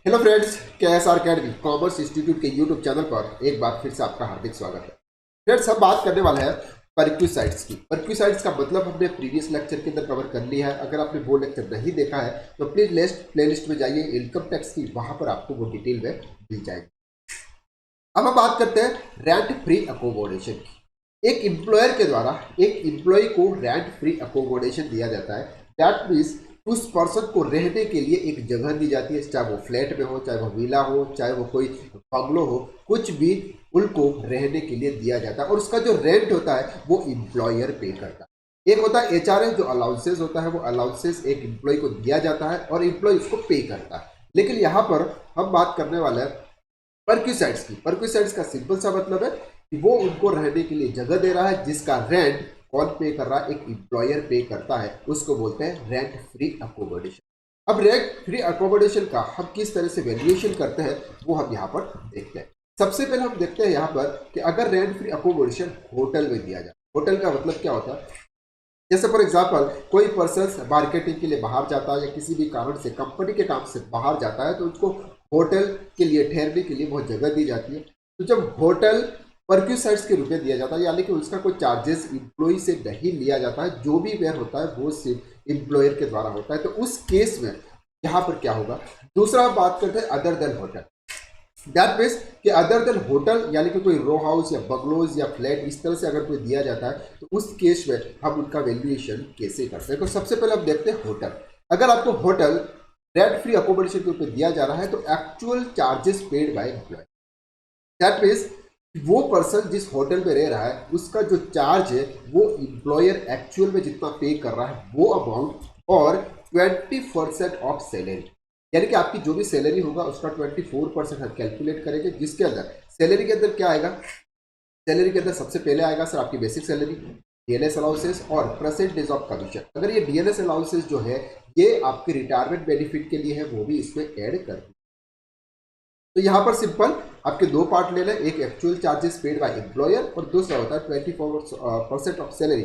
Hello friends, KSR academy commerce institute के YouTube channel पर एक बार फिर से आपका हार्दिक स्वागत है। फ्रेंड्स, हम बात करने वाले हैं परक्यूसाइड्स की। परक्यूसाइड्स का मतलब हमने प्रीवियस लेक्चर के अंदर कवर कर लिया है। अगर आपने वो लेक्चर नहीं देखा है तो प्लीज प्लेलिस्ट में जाइए, इनकम टैक्स की, वहां पर आपको वो डिटेल में मिल जाएगी। अब हम बात करते हैं रेंट फ्री अकोमोडेशन की। एक एम्प्लॉयर के द्वारा एक एम्प्लॉय को रेंट फ्री अकोमोडेशन दिया जाता है। दैट मीन्स उस पर्सन को रहने के लिए एक जगह दी जाती है, चाहे वो फ्लैट में हो, चाहे वो विला हो, चाहे वो कोई बंगलो हो, कुछ भी उनको रहने के लिए दिया जाता है। और उसका जो रेंट होता है वो एम्प्लॉयर पे करता है। एक होता है HRA, जो अलाउंसेस होता है, वो अलाउंसेस एक एम्प्लॉय को दिया जाता है और एम्प्लॉय उसको पे करता है। लेकिन यहाँ पर हम बात करने वाले हैं परक्यूसाइड्स की। परक्यूसाइड्स का सिंपल सा मतलब है कि वो उनको रहने के लिए जगह दे रहा है, जिसका रेंट कौन पे कर रहा है? एक एम्प्लॉयर पे करता है। उसको बोलते हैं रेंट फ्री अकोमोडेशन। अब रेंट फ्री अकोमोडेशन का हम किस तरह से वैल्यूएशन करते हैं वो हम यहाँ पर देखते हैं। सबसे पहले हम देखते हैं यहाँ पर कि अगर रेंट फ्री अकोमोडेशन होटल में दिया जाए, होटल का मतलब क्या होता है? जैसे फॉर एग्जाम्पल कोई पर्सन मार्केटिंग के लिए बाहर जाता है या किसी भी कारण से कंपनी के काम से बाहर जाता है, तो उसको होटल के लिए ठहरने के लिए बहुत जगह दी जाती है। तो जब होटल परक्यूसाइड्स के रूप में दिया जाता है, यानी कि उसका कोई चार्जेस एम्प्लॉय से नहीं लिया जाता है, जो भी वेयर होता है वो सिर्फ एम्प्लॉयर के द्वारा होता है, तो उस केस में यहाँ पर क्या होगा? दूसरा हम बात करते हैं other than hotel. That means कि अदर देन होटल, यानी कि कोई रो हाउस या बंगलोज या फ्लैट इस तरह से अगर कोई दिया जाता है, तो उस केस में हम उनका वैल्यूएशन कैसे करते हैं? तो सबसे पहले हम देखते हैं होटल। अगर आपको होटल रेंट फ्री अकोमोडेशन के ऊपर दिया जा रहा है तो actual charges paid by employ. That means वो पर्सन जिस होटल में रह रहा है उसका जो चार्ज है वो एम्प्लॉयर एक्चुअल में जितना पे कर रहा है वो अमाउंट और 20% ऑफ सैलरी, यानी कि आपकी जो भी सैलरी होगा उसका 24% हम कैलकुलेट करेंगे, जिसके अंदर सैलरी के अंदर क्या आएगा? सैलरी के अंदर सबसे पहले आएगा सर आपकी बेसिक सैलरी, DNS अलाउंसेस और परसेंटेज ऑफ कमीशन। अगर ये DNS अलाउंसेस जो है ये आपके रिटायरमेंट बेनिफिट के लिए है, वो भी इसमें ऐड कर दी। तो यहाँ पर सिंपल आपके दो पार्ट ले लें, एक actual charges paid by employer और दूसरा होता है 24% of salary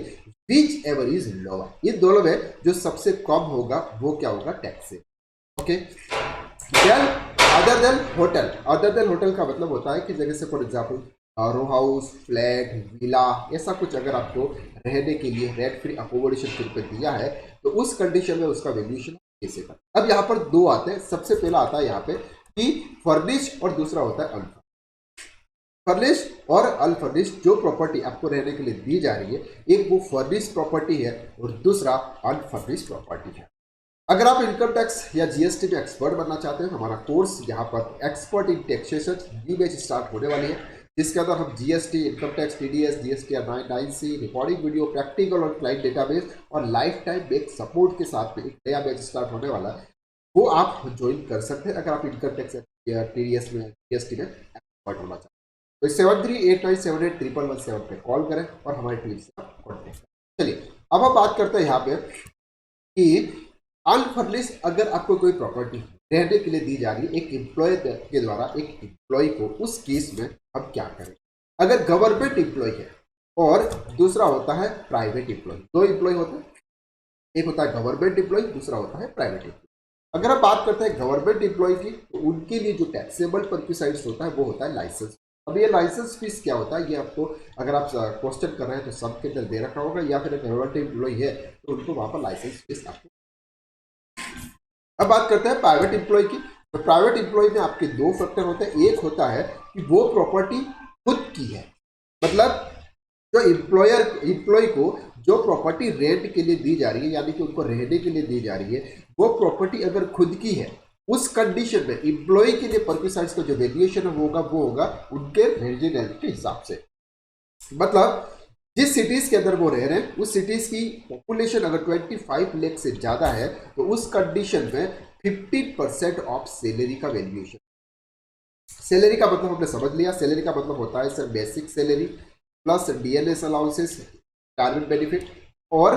which ever is lower. ये दोनों में जो सबसे कम होगा वो क्या होगा? टैक्स से। Okay, then other than hotel. Other than hotel का मतलब होता है कि जगह से for example row house, flat, villa, ऐसा कुछ अगर आपको रहने के लिए रेंट फ्री अकोमोडेशन के रूप में दिया है तो उस कंडीशन में उसका वैल्यूएशन कैसे करना? अब यहाँ पर दो आते हैं। सबसे पहला आता है यहाँ पे कि फर्निश और दूसरा होता है अनफर्निश। फर्निश और अनफर्निश जो प्रॉपर्टी आपको रहने के लिए दी जा रही है, एक वो फर्निश प्रॉपर्टी है और दूसरा अनफर्निश प्रॉपर्टी है। अगर आप इनकम टैक्स या GST में एक्सपर्ट बनना चाहते हैं, हमारा कोर्स यहाँ पर expert in taxation new batch start होने वाली है, जिसके अंदर हम GST, income tax, TDS, GST 9(9)C, recording video, practical और क्लाइंट डेटाबेस और लाइफ टाइम बैक सपोर्ट के साथ में एक नया बैच स्टार्ट होने वाला है, वो आप ज्वाइन कर सकते हैं अगर आप इनकम टैक्स या TDS में, GST में एक्सपर्ट होना चाहते हैं। तो 7389781117 पे कॉल करें और हमारी टीम से आप कॉन्टेक्ट करें। चलिए अब हम बात करते हैं यहाँ पे कि अनफर्निश अगर आपको कोई प्रॉपर्टी रहने के लिए दी जा रही है एक एम्प्लॉय के द्वारा एक एम्प्लॉय को, उस केस में हम क्या करें? अगर गवर्नमेंट एम्प्लॉय है और दूसरा होता है प्राइवेट एम्प्लॉय, दो एम्प्लॉय होते हैं, एक होता है गवर्नमेंट एम्प्लॉय, दूसरा होता है प्राइवेट एम्प्लॉय। अगर हम बात करते हैं गवर्नमेंट एम्प्लॉय की, तो उनके लिए जो टैक्सेबल परक्यूसाइड्स होता है वो होता है लाइसेंस। अब ये लाइसेंस फीस क्या होता है, ये आपको अगर आप क्वेश्चन कर रहे हैं तो सब के अंदर दे रखा होगा, या फिर गवर्नमेंट एम्प्लॉय है तो उनको वहां पर लाइसेंस फीस आपको। अब बात करते हैं प्राइवेट एम्प्लॉय की। तो प्राइवेट एम्प्लॉय में आपके दो फैक्टर होते हैं। एक होता है कि वो प्रॉपर्टी खुद की है, मतलब जो एम्प्लॉय को जो प्रॉपर्टी रेंट के लिए दी जा रही है, यानी कि उनको रहने के लिए दी जा रही है, वो प्रॉपर्टी अगर खुद की है, उस कंडीशन में एम्प्लॉय के लिए परक्यूसाइड्स का जो वैल्यूएशन होगा वो होगा उनके रेजिडेंस के हिसाब से। मतलब जिस सिटीज के अंदर वो रह रहे हैं उस सिटीज की पॉपुलेशन अगर 25 लाख से ज्यादा है तो उस कंडीशन में 15% ऑफ सैलरी का वैल्यूएशन। सैलरी का मतलब हमने समझ लिया। सैलरी का मतलब होता है sir basic salary plus DNS allowances, retirement benefit और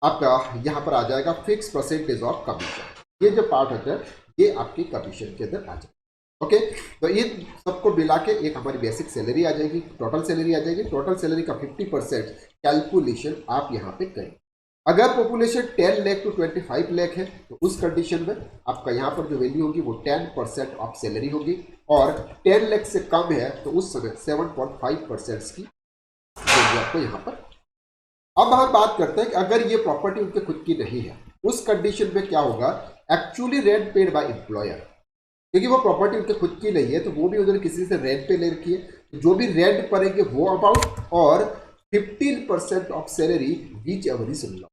आपका यहाँ पर आ जाएगा फिक्स परसेंटेज ऑफ कमीशन। ये जो पार्ट होता है ये आपकी कमीशन के अंदर आ जाएगा। ओके, तो ये सबको मिला के एक हमारी बेसिक सैलरी आ जाएगी, टोटल सैलरी आ जाएगी। टोटल सैलरी का 50% कैलकुलेशन आप यहाँ पे करें। अगर पॉपुलेशन 10 लाख टू 25 लाख है तो उस कंडीशन में आपका यहाँ पर जो वैल्यू होगी वो 10% ऑफ सैलरी होगी, और 10 लाख से कम है तो उस समय 7.5% की वैल्यू आपको यहाँ पर। अब हम बात करते हैं कि अगर ये प्रॉपर्टी उनके खुद की नहीं है, उस कंडीशन में क्या होगा, actually rent paid by employer, क्योंकि वो प्रॉपर्टी उनके खुद की नहीं है तो वो भी उन्होंने किसी से रेंट पे ले रखी है, तो जो भी रेंट पड़ेंगे वो अमाउंट और 15% of salary which ever is law.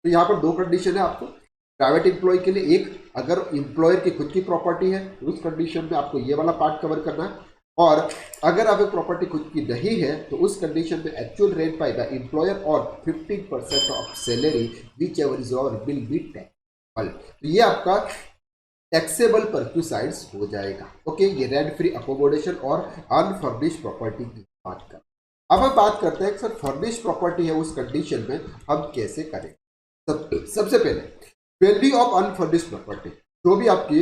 तो यहाँ पर दो कंडीशन है आपको प्राइवेट एम्प्लॉय के लिए। एक, अगर एम्प्लॉयर की खुद की प्रॉपर्टी है तो उस कंडीशन में आपको ये वाला पार्ट कवर करना है, और अगर आपकी प्रॉपर्टी खुद की नहीं है तो उस कंडीशन में एक्चुअल रेंट पाएगा एम्प्लॉयर और 15% of salary which ever is और विल बी टैक्सेबल। तो ये आपका टैक्सेबल परक्यूसाइड्स हो जाएगा। ओके, ये रेंट फ्री अकोमोडेशन और अनफर्निश प्रॉपर्टी की बात कर। अब हम बात करते हैं सर फर्निश प्रॉपर्टी है उस कंडीशन में हम कैसे करें। सबसे पहले वैल्यू ऑफ अनफर्निश प्रॉपर्टी, जो भी आपकी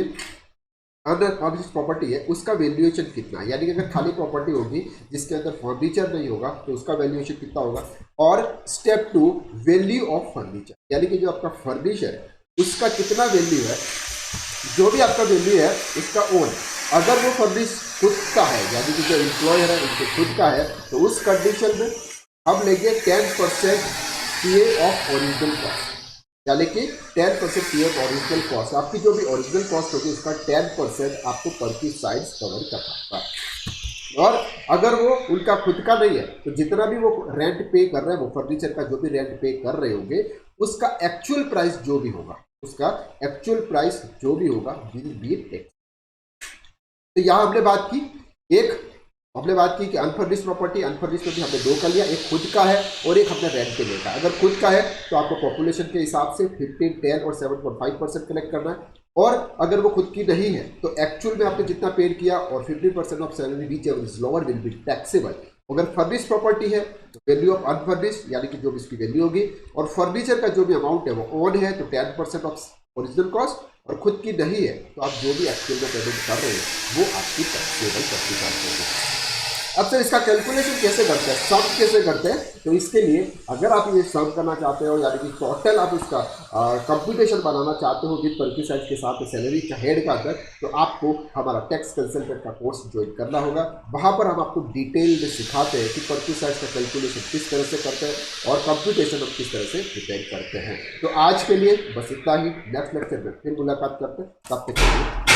अनफर्निश प्रॉपर्टी है उसका वैल्यूएशन कितना है, यानी कि अगर खाली प्रॉपर्टी होगी जिसके अंदर फर्नीचर नहीं होगा तो उसका वैल्यूएशन कितना होगा। और स्टेप 2, वैल्यू ऑफ फर्नीचर, यानी कि जो आपका फर्नीचर है उसका कितना वैल्यू है, जो भी आपका वैल्यू है उसका ओन, अगर वो फर्निश खुद का है यानी कि जो एम्प्लॉयर है उनके खुद का है तो उस कंडीशन में हम लेंगे 10% पीए ऑफ ओरिजिनल कॉस्ट, यानी कि 10% पीए ऑफ ओरिजिनल कॉस्ट। आपकी जो भी ओरिजिनल कॉस्ट होगी उसका 10% आपको परक्यूसाइड्स कवर करना होगा। और अगर वो उनका खुद का नहीं है तो जितना भी वो रेंट पे कर रहे हैं, वो फर्नीचर का जो भी रेंट पे कर रहे होंगे उसका एक्चुअल प्राइस जो भी होगा, उसका एक्चुअल प्राइस जो भी होगा विल बी टैक्स। तो यहां हमने बात की कि अनफर्निश प्रॉपर्टी, अनफर्निश में भी हमने दो कर लिया, एक खुद का है और एक हमने रेंट पे लेगा। अगर खुद का है तो आपको पॉपुलेशन के हिसाब से 15, 10 और 7.5% कलेक्ट करना है, और अगर वो खुद की नहीं है तो एक्चुअल में आपने जितना पेड किया और 15% of salary which ever is lower will be taxable. अगर फर्निश प्रॉपर्टी है तो वैल्यू ऑफ अनफर्निश यानी कि जो भी इसकी वैल्यू होगी, और फर्नीचर का जो भी अमाउंट है वो ओन है तो 10% ऑफ ओरिजिनल कॉस्ट, और खुद की नहीं है तो आप जो भी एक्चुअल में पेमेंट कर रहे हैं वो आपकी टैक्सेबल करती है। अब सर इसका कैलकुलेशन कैसे करते हैं, सम कैसे करते हैं, तो इसके लिए अगर आप ये सम करना चाहते हो यानी कि टोटल आप इसका कंप्यूटेशन बनाना चाहते हो विद परक्यूसाइड्स के साथ सैलरी का हेड का अंदर, तो आपको हमारा टैक्स कंसल्टेंट का कोर्स ज्वाइन करना होगा। वहाँ पर हम आपको डिटेल में सिखाते हैं कि परक्यूसाइड्स का कैलकुलेशन किस तरह से करते हैं और कंप्यूटेशन हम किस तरह से प्रिपेयर करते हैं। तो आज के लिए बस इतना ही, नेक्स्ट लेक्चर में फिर मुलाकात करते हैं, तब तक के लिए